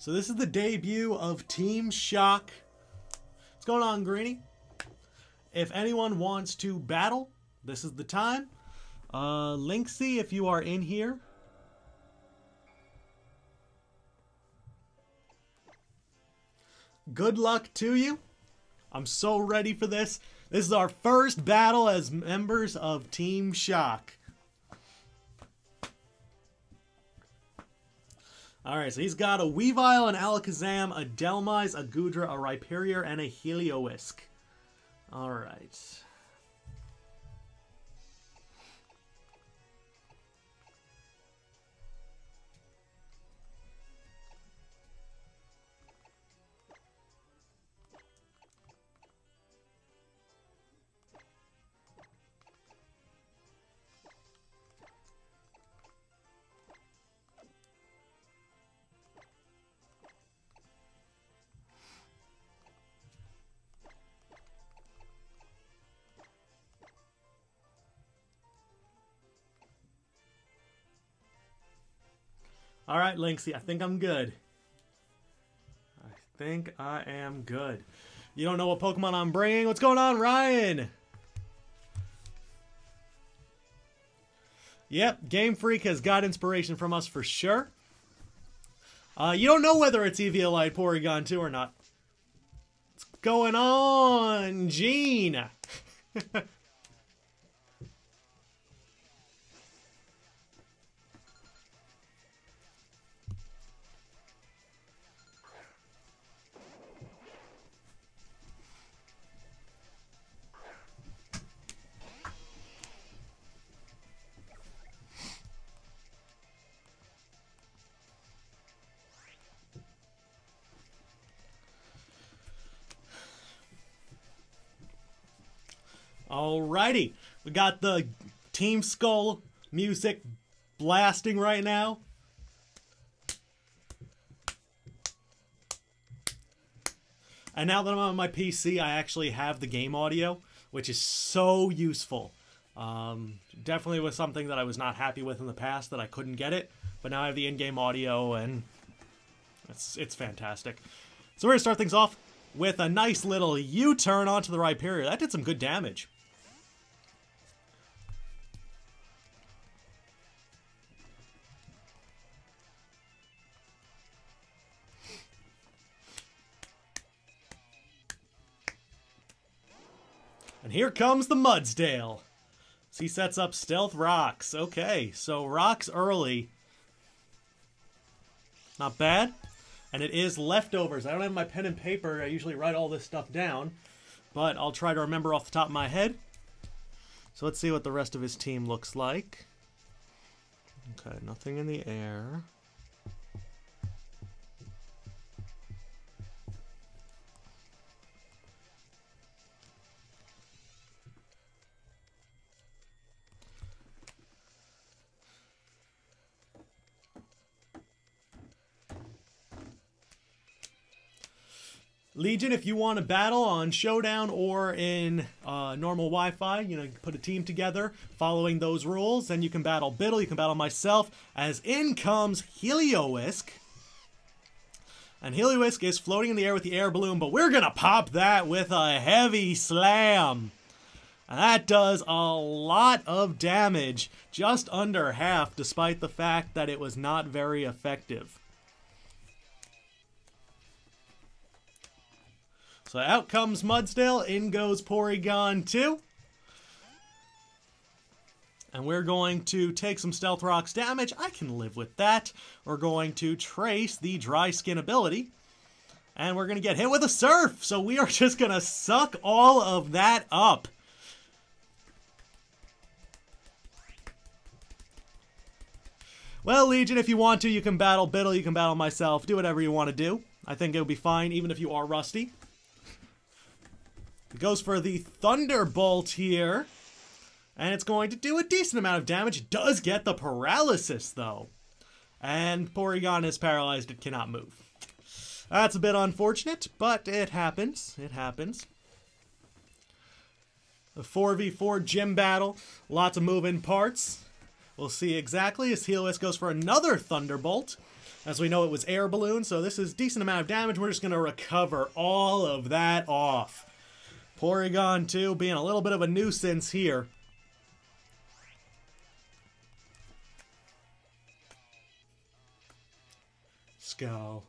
So this is the debut of Team Shock. What's going on, Greeny? If anyone wants to battle, this is the time. Lynxy, if you are in here. Good luck to you. I'm so ready for this. This is our first battle as members of Team Shock. Alright, so he's got a Weavile, an Alakazam, a Delmise, a Goodra, a Rhyperior, and a Heliolisk. Alright. Alright, Lynxy, I think I'm good. I think I am good. You don't know what Pokemon I'm bringing? What's going on, Ryan? Yep, Game Freak has got inspiration from us for sure. You don't know whether it's Eviolite Porygon 2 or not. What's going on, Gene? Alrighty, we got the Team Skull music blasting right now. And now that I'm on my PC, I actually have the game audio, which is so useful. Definitely was something that I was not happy with in the past, that I couldn't get it. But now I have the in-game audio, and it's fantastic. So we're going to start things off with a nice little U-turn onto the Rhyperior. That did some good damage. And here comes the Mudsdale. So he sets up Stealth Rocks. Okay, so Rocks early. Not bad. And it is leftovers. I don't have my pen and paper. I usually write all this stuff down. But I'll try to remember off the top of my head. So let's see what the rest of his team looks like. Okay, nothing in the air. Legion, if you want to battle on Showdown or in normal Wi-Fi, you know, you can put a team together following those rules. Then you can battle Biddle, you can battle myself, as in comes Heliolisk. And Heliolisk is floating in the air with the air balloon, but we're going to pop that with a heavy slam. And that does a lot of damage, just under half, despite the fact that it was not very effective. So out comes Mudsdale, in goes Porygon 2. And we're going to take some Stealth Rocks damage. I can live with that. We're going to trace the Dry Skin ability. And we're going to get hit with a Surf. So we are just going to suck all of that up. Well, Legion, if you want to, you can battle Biddle, you can battle myself. Do whatever you want to do. I think it'll be fine, even if you are rusty. It goes for the Thunderbolt here. And it's going to do a decent amount of damage. It does get the paralysis, though. And Porygon is paralyzed. It cannot move. That's a bit unfortunate, but it happens. It happens. A 4v4 gym battle. Lots of moving parts. We'll see exactly as Heliolisk goes for another Thunderbolt. As we know, it was air balloon, so this is a decent amount of damage. We're just going to recover all of that off. Porygon 2 being a little bit of a nuisance here. Skull.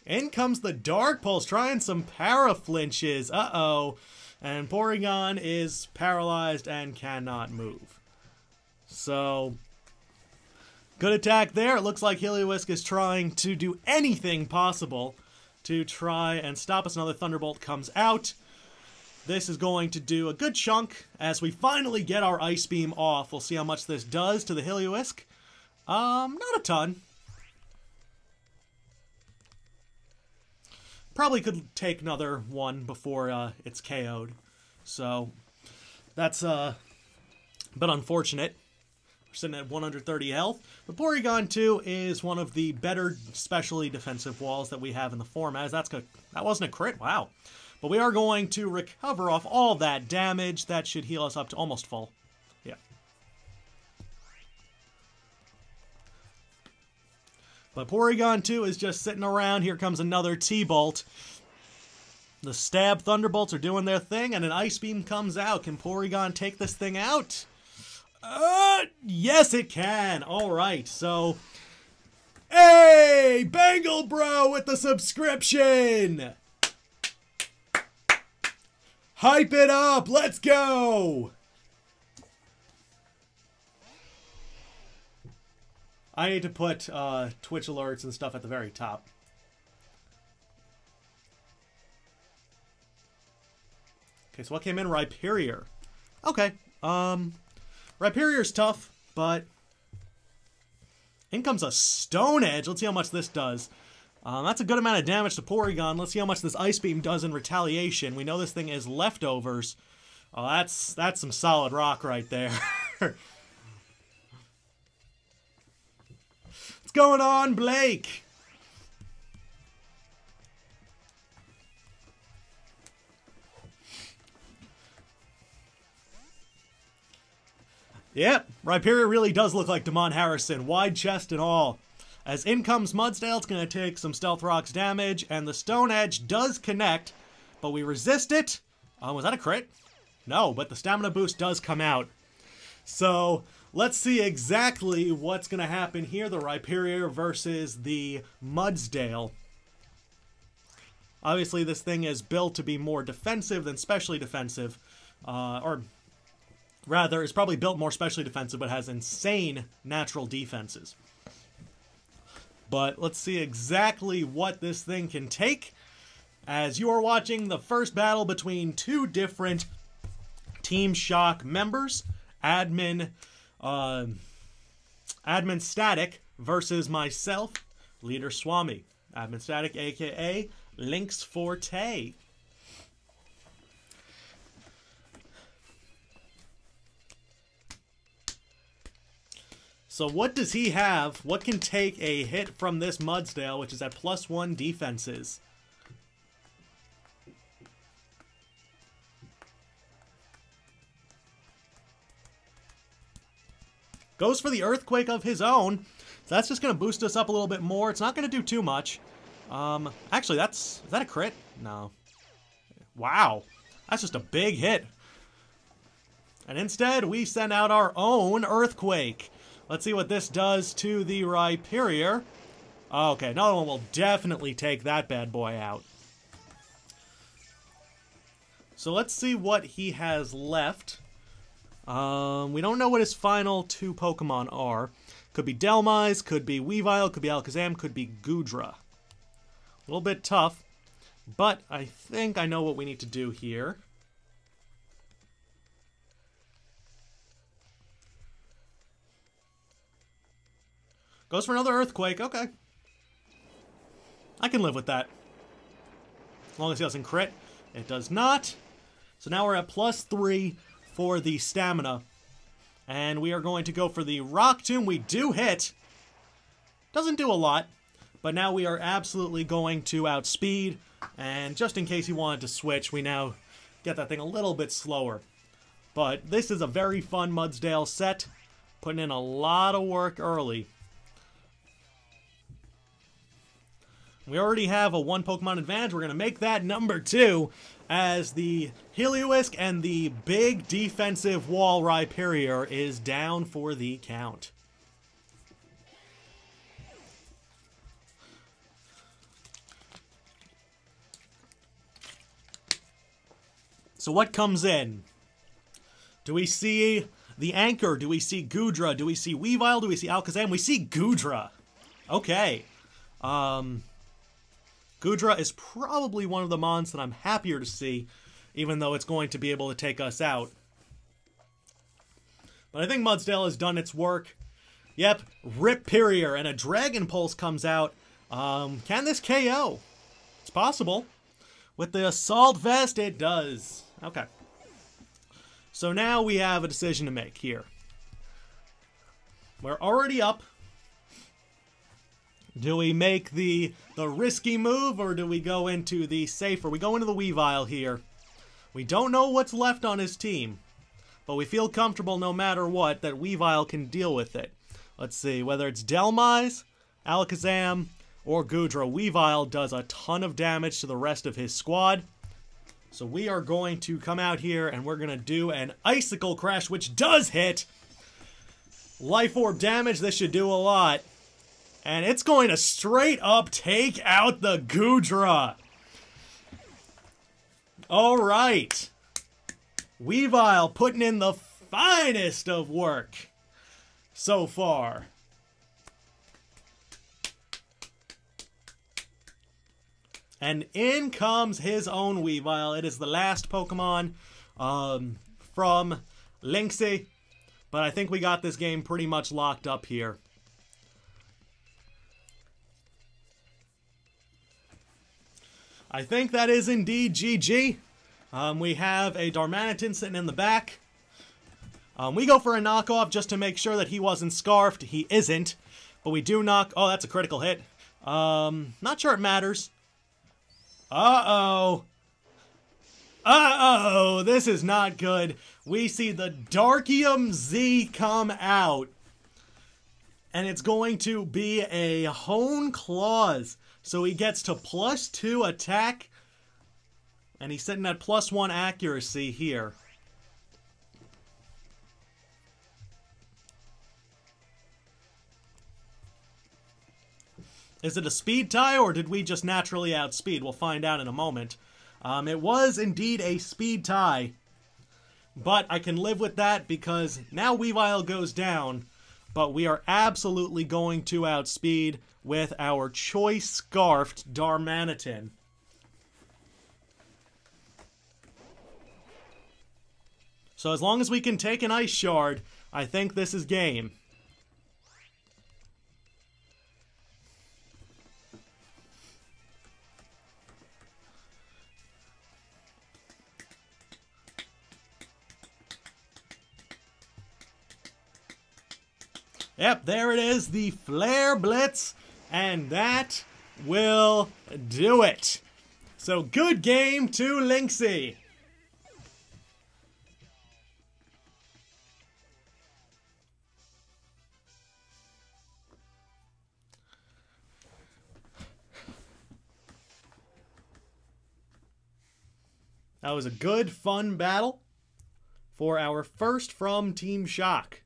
In comes the Dark Pulse, trying some para flinches. Uh-oh. And Porygon is paralyzed and cannot move. So, good attack there. It looks like Heliolisk is trying to do anything possible to try and stop us. Another Thunderbolt comes out. This is going to do a good chunk as we finally get our Ice Beam off. We'll see how much this does to the Heliolisk. Not a ton. Probably could take another one before it's KO'd. So, that's a bit unfortunate. We're sitting at 130 health. But Porygon 2 is one of the better specially defensive walls that we have in the format. That wasn't a crit, wow. But we are going to recover off all that damage. That should heal us up to almost full. Yeah. But Porygon 2 is just sitting around. Here comes another T-Bolt. The Stab Thunderbolts are doing their thing, and an Ice Beam comes out. Can Porygon take this thing out? Yes, it can. All right, so... Hey, Bangle Bro with the subscription! Hype it up! Let's go! I need to put Twitch alerts and stuff at the very top. Okay, so what came in? Rhyperior. Okay, Rhyperior's tough, but in comes a Stone Edge. Let's see how much this does. That's a good amount of damage to Porygon. Let's see how much this Ice Beam does in retaliation. We know this thing is leftovers. Oh, that's some solid rock right there. What's going on, Blake? Yep, Rhyperior really does look like Damon Harrison, wide chest and all. As in comes Mudsdale, it's going to take some Stealth Rock's damage, and the Stone Edge does connect, but we resist it. Was that a crit? No, but the stamina boost does come out. So, let's see exactly what's going to happen here. The Rhyperior versus the Mudsdale. Obviously, this thing is built to be more defensive than specially defensive. Or rather, it's probably built more specially defensive, but has insane natural defenses. But let's see exactly what this thing can take. As you are watching the first battle between two different Team Shock members. Admin Static versus myself, Leader Swami. Admin Static, aka Lynx Forte. So what does he have? What can take a hit from this Mudsdale, which is at +1 defenses? Goes for the Earthquake of his own. So that's just going to boost us up a little bit more. It's not going to do too much. Actually, is that a crit? No. Wow. That's just a big hit. And instead, we send out our own Earthquake. Let's see what this does to the Rhyperior. Okay, another one will definitely take that bad boy out. So let's see what he has left. We don't know what his final two Pokemon are. Could be Delmise, could be Weavile, could be Alakazam, could be Goodra. A little bit tough, but I think I know what we need to do here. Goes for another Earthquake, okay. I can live with that. As long as he doesn't crit. It does not. So now we're at +3 for the stamina. And we are going to go for the Rock Tomb. We do hit. Doesn't do a lot. But now we are absolutely going to outspeed. And just in case he wanted to switch, we now get that thing a little bit slower. But this is a very fun Mudsdale set. Putting in a lot of work early. We already have a 1 Pokemon advantage. We're going to make that number 2 as the Heliolisk and the big defensive wall Rhyperior is down for the count. So what comes in? Do we see the Anchor? Do we see Goodra? Do we see Weavile? Do we see Alakazam? We see Goodra. Okay. Goodra is probably one of the mons that I'm happier to see, even though it's going to be able to take us out. But I think Mudsdale has done its work. Yep, Rhyperior, and a Dragon Pulse comes out. Can this KO? It's possible. With the Assault Vest, it does. Okay. So now we have a decision to make here. We're already up. Do we make the risky move, or do we go into the safer? We go into the Weavile here. We don't know what's left on his team, but we feel comfortable no matter what that Weavile can deal with it. Let's see, whether it's Delmise, Alakazam, or Goodra, Weavile does a ton of damage to the rest of his squad. So we are going to come out here and we're going to do an Icicle Crash, which does hit. Life Orb damage, this should do a lot. And it's going to straight up take out the Goodra. Alright. Weavile putting in the finest of work so far. And in comes his own Weavile. It is the last Pokemon from Lynx. But I think we got this game pretty much locked up here. I think that is indeed GG. We have a Darmanitan sitting in the back. We go for a knockoff just to make sure that he wasn't scarfed. He isn't. But we do knock... Oh, that's a critical hit. Not sure it matters. Uh-oh. Uh-oh. This is not good. We see the Darkium Z come out. And it's going to be a Hone Claws. So he gets to +2 attack. And he's sitting at +1 accuracy here. Is it a speed tie, or did we just naturally outspeed? We'll find out in a moment. It was indeed a speed tie. But I can live with that because now Weavile goes down. But we are absolutely going to outspeed with our choice scarfed Darmanitan. So as long as we can take an Ice Shard, I think this is game. Yep, there it is, the Flare Blitz, and that will do it. So good game to Lynxy. That was a good, fun battle for our first from Team Shock.